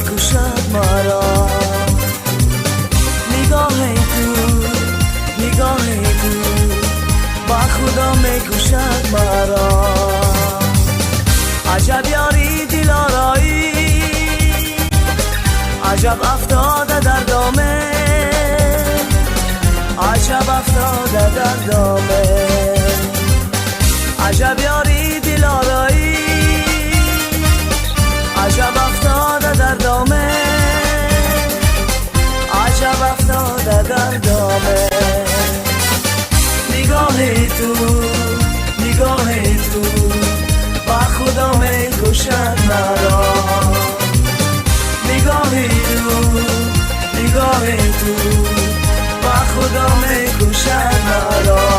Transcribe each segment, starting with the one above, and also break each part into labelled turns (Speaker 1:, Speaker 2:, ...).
Speaker 1: میکشد مرا. نگاه تو با خدا میکشد مرا. عجب یاری دلارایی، عجب افتاده در دامه، عجب افتاده در دامه. عجب یاری دلارایی، عجب افتاده در دامه، عجب افتاده در دامه. نگاه تو با خدا میکشد مرا. نگاه تو با خدا میکشد مرا.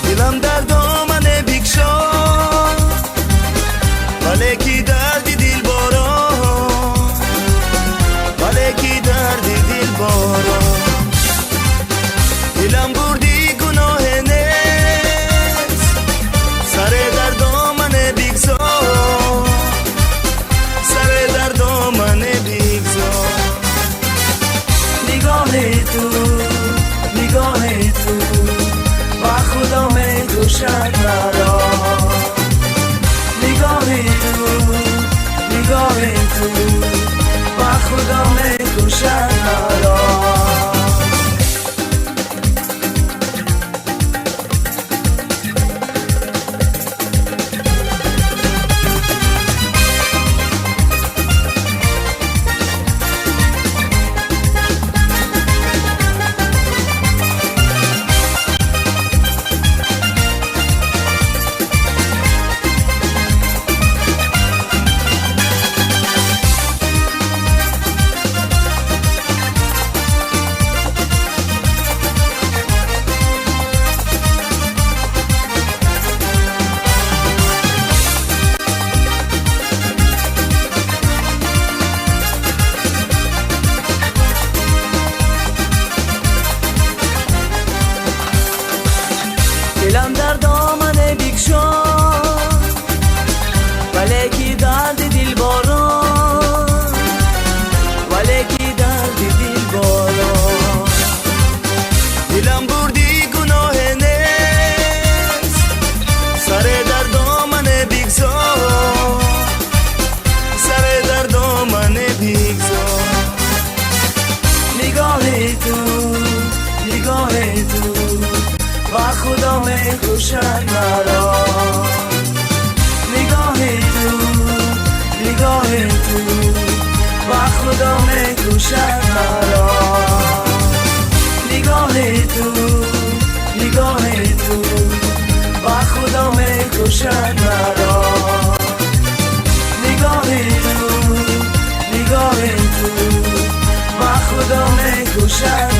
Speaker 1: دلم در دامن بگشاد، ولی کی دردی دل باران، ولی کی دردی دل باران. دلم بردی گناه نیست، سر در دامن بگذار، سر در دامن بگذار. نگاه تو با خدا میکشد مرا. نگاه تو با خدا میکشد مرا. دلم در دامن بگشاد، ولی کی درد دل باران، ولی کی درد دل باران. دلم بردی گناه نیست، سر در دامن بگذار، سر در دامن بگذار. نگاه تو با خدا میکشد مرا. نگاه تو با خدا میکشد مرا. نگاه تو با خدا میکشد مرا. نگاه تو با خدا میکشد